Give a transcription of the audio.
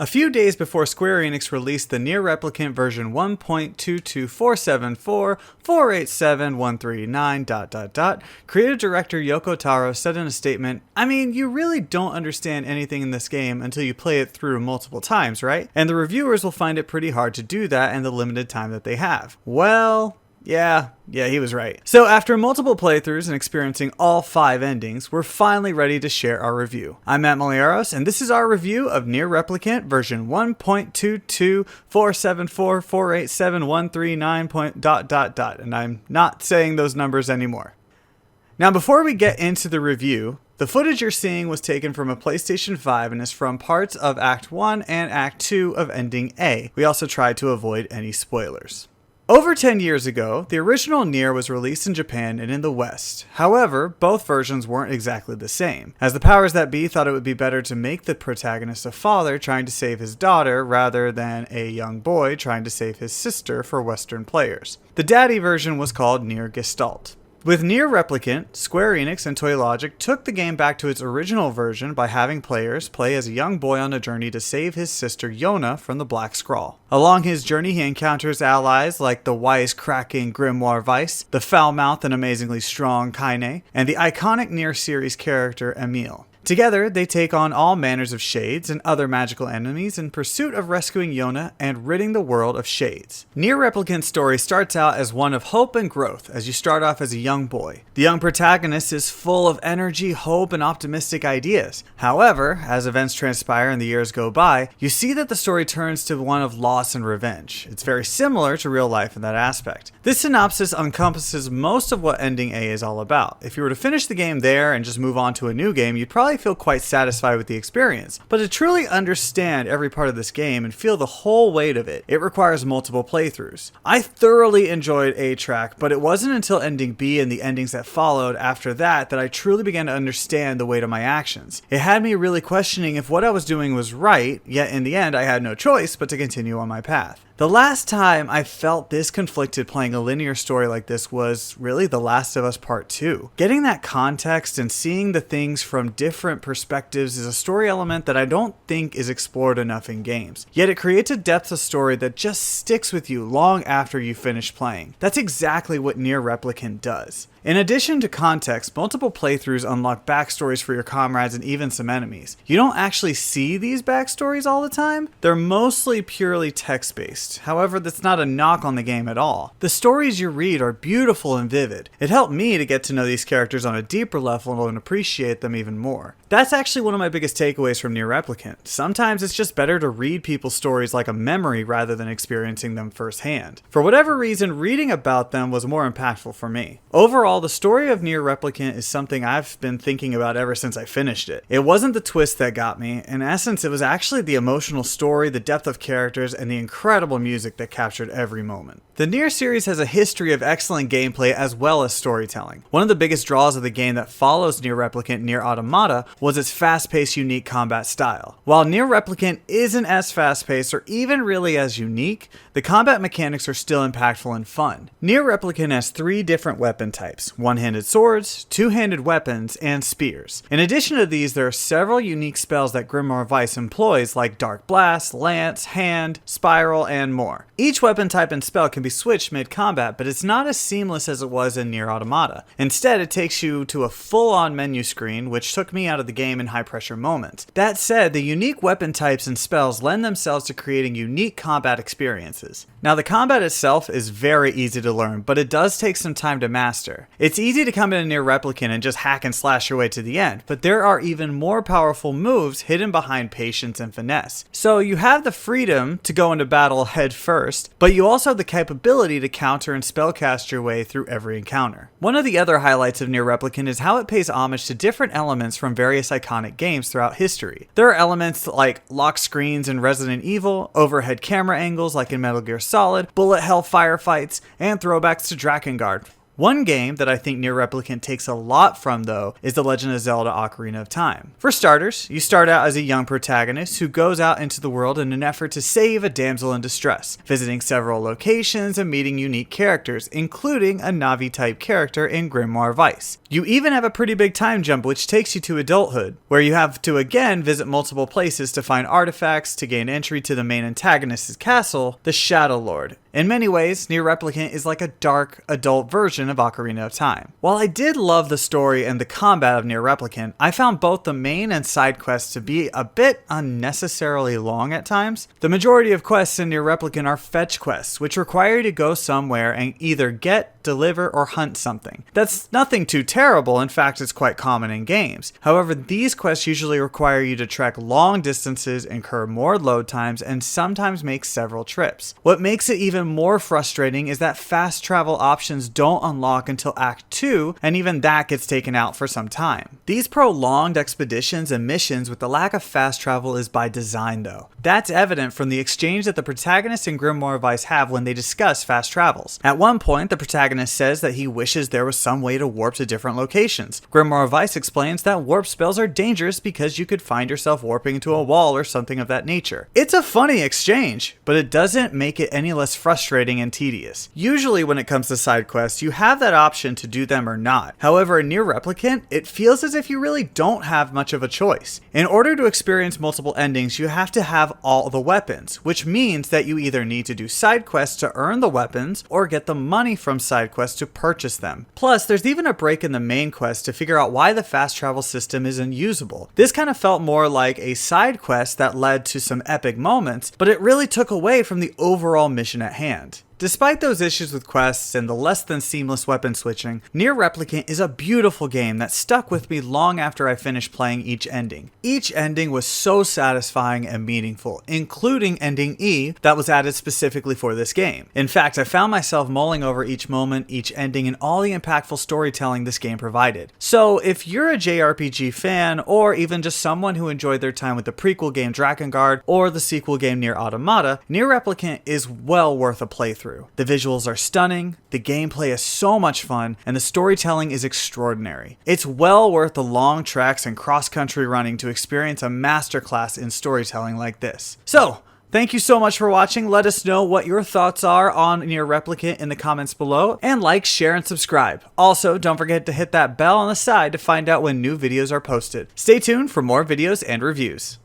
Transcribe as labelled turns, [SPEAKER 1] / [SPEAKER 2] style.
[SPEAKER 1] A few days before Square Enix released the NieR Replicant version 1.22474487139 creative director Yoko Taro said in a statement, "I mean, you really don't understand anything in this game until you play it through multiple times, right? And the reviewers will find it pretty hard to do that in the limited time that they have." Well, yeah, he was right. So after multiple playthroughs and experiencing all 5 endings, we're finally ready to share our review. I'm Matt Malieros, and this is our review of NieR Replicant version 1.22474874139. And I'm not saying those numbers anymore. Now before we get into the review, the footage you're seeing was taken from a PlayStation 5 and is from parts of Act 1 and Act 2 of Ending A. We also tried to avoid any spoilers. Over 10 years ago, the original NieR was released in Japan and in the West. However, both versions weren't exactly the same, as the powers that be thought it would be better to make the protagonist a father trying to save his daughter rather than a young boy trying to save his sister for Western players. The daddy version was called NieR Gestalt. With NieR Replicant, Square Enix and Toy Logic took the game back to its original version by having players play as a young boy on a journey to save his sister Yona from the Black Scrawl. Along his journey, he encounters allies like the wise-cracking Grimoire Weiss, the foul-mouthed and amazingly strong Kaine, and the iconic NieR series character Emil. Together, they take on all manners of shades and other magical enemies in pursuit of rescuing Yona and ridding the world of shades. NieR Replicant's story starts out as one of hope and growth as you start off as a young boy. The young protagonist is full of energy, hope, and optimistic ideas. However, as events transpire and the years go by, you see that the story turns to one of loss and revenge. It's very similar to real life in that aspect. This synopsis encompasses most of what Ending A is all about. If you were to finish the game there and just move on to a new game, you'd probably feel quite satisfied with the experience. But to truly understand every part of this game and feel the whole weight of it, it requires multiple playthroughs. I thoroughly enjoyed A-Track, but it wasn't until Ending B and the endings that followed after that I truly began to understand the weight of my actions. It had me really questioning if what I was doing was right, yet in the end I had no choice but to continue on my path. The last time I felt this conflicted playing a linear story like this was really The Last of Us Part 2. Getting that context and seeing the things from different perspectives is a story element that I don't think is explored enough in games. Yet it creates a depth of story that just sticks with you long after you finish playing. That's exactly what NieR Replicant does. In addition to context, multiple playthroughs unlock backstories for your comrades and even some enemies. You don't actually see these backstories all the time. They're mostly purely text-based. However, that's not a knock on the game at all. The stories you read are beautiful and vivid. It helped me to get to know these characters on a deeper level and appreciate them even more. That's actually one of my biggest takeaways from NieR Replicant. Sometimes it's just better to read people's stories like a memory rather than experiencing them firsthand. For whatever reason, reading about them was more impactful for me. Overall, the story of NieR Replicant is something I've been thinking about ever since I finished it. It wasn't the twist that got me. In essence, it was actually the emotional story, the depth of characters, and the incredible music that captured every moment. The NieR series has a history of excellent gameplay as well as storytelling. One of the biggest draws of the game that follows NieR Replicant, NieR Automata, was its fast-paced, unique combat style. While NieR Replicant isn't as fast-paced or even really as unique, the combat mechanics are still impactful and fun. NieR Replicant has 3 different weapon types: one-handed swords, two-handed weapons, and spears. In addition to these, there are several unique spells that Grimoire Weiss employs, like Dark Blast, Lance, Hand, Spiral, and more. Each weapon type and spell can be switched mid-combat, but it's not as seamless as it was in NieR Automata. Instead, it takes you to a full-on menu screen, which took me out of the game in high-pressure moments. That said, the unique weapon types and spells lend themselves to creating unique combat experiences. Now, the combat itself is very easy to learn, but it does take some time to master. It's easy to come in a NieR Replicant and just hack and slash your way to the end, but there are even more powerful moves hidden behind patience and finesse. So you have the freedom to go into battle head first, but you also have the capability to counter and spellcast your way through every encounter. One of the other highlights of NieR Replicant is how it pays homage to different elements from various iconic games throughout history. There are elements like lock screens in Resident Evil, overhead camera angles like in Metal Gear Solid, bullet hell firefights, and throwbacks to Drakengard. One game that I think NieR Replicant takes a lot from, though, is The Legend of Zelda Ocarina of Time. For starters, you start out as a young protagonist who goes out into the world in an effort to save a damsel in distress, visiting several locations and meeting unique characters, including a Navi-type character in Grimoire Weiss. You even have a pretty big time jump which takes you to adulthood, where you have to again visit multiple places to find artifacts to gain entry to the main antagonist's castle, the Shadow Lord. In many ways, NieR Replicant is like a dark, adult version of Ocarina of Time. While I did love the story and the combat of NieR Replicant, I found both the main and side quests to be a bit unnecessarily long at times. The majority of quests in NieR Replicant are fetch quests, which require you to go somewhere and either get, deliver, or hunt something. That's nothing too terrible, in fact it's quite common in games. However, these quests usually require you to trek long distances, incur more load times, and sometimes make several trips. What makes it even more frustrating is that fast travel options don't unlock until Act 2, and even that gets taken out for some time. These prolonged expeditions and missions with the lack of fast travel is by design though. That's evident from the exchange that the protagonist and Grimoire Weiss have when they discuss fast travels. At one point, the protagonist says that he wishes there was some way to warp to different locations. Grimoire Weiss explains that warp spells are dangerous because you could find yourself warping into a wall or something of that nature. It's a funny exchange, but it doesn't make it any less frustrating and tedious. Usually when it comes to side quests, you have that option to do them or not. However, in NieR Replicant, it feels as if you really don't have much of a choice. In order to experience multiple endings, you have to have all the weapons, which means that you either need to do side quests to earn the weapons or get the money from side quests to purchase them. Plus, there's even a break in the main quest to figure out why the fast travel system isn't usable. This kind of felt more like a side quest that led to some epic moments, but it really took away from the overall mission at hand. Despite those issues with quests and the less than seamless weapon switching, NieR Replicant is a beautiful game that stuck with me long after I finished playing each ending. Each ending was so satisfying and meaningful, including Ending E that was added specifically for this game. In fact, I found myself mulling over each moment, each ending, and all the impactful storytelling this game provided. So if you're a JRPG fan, or even just someone who enjoyed their time with the prequel game Drakengard or the sequel game NieR Automata, NieR Replicant is well worth a playthrough. The visuals are stunning, the gameplay is so much fun, and the storytelling is extraordinary. It's well worth the long treks and cross-country running to experience a masterclass in storytelling like this. So, thank you so much for watching. Let us know what your thoughts are on NieR Replicant in the comments below, and like, share, and subscribe. Also, don't forget to hit that bell on the side to find out when new videos are posted. Stay tuned for more videos and reviews.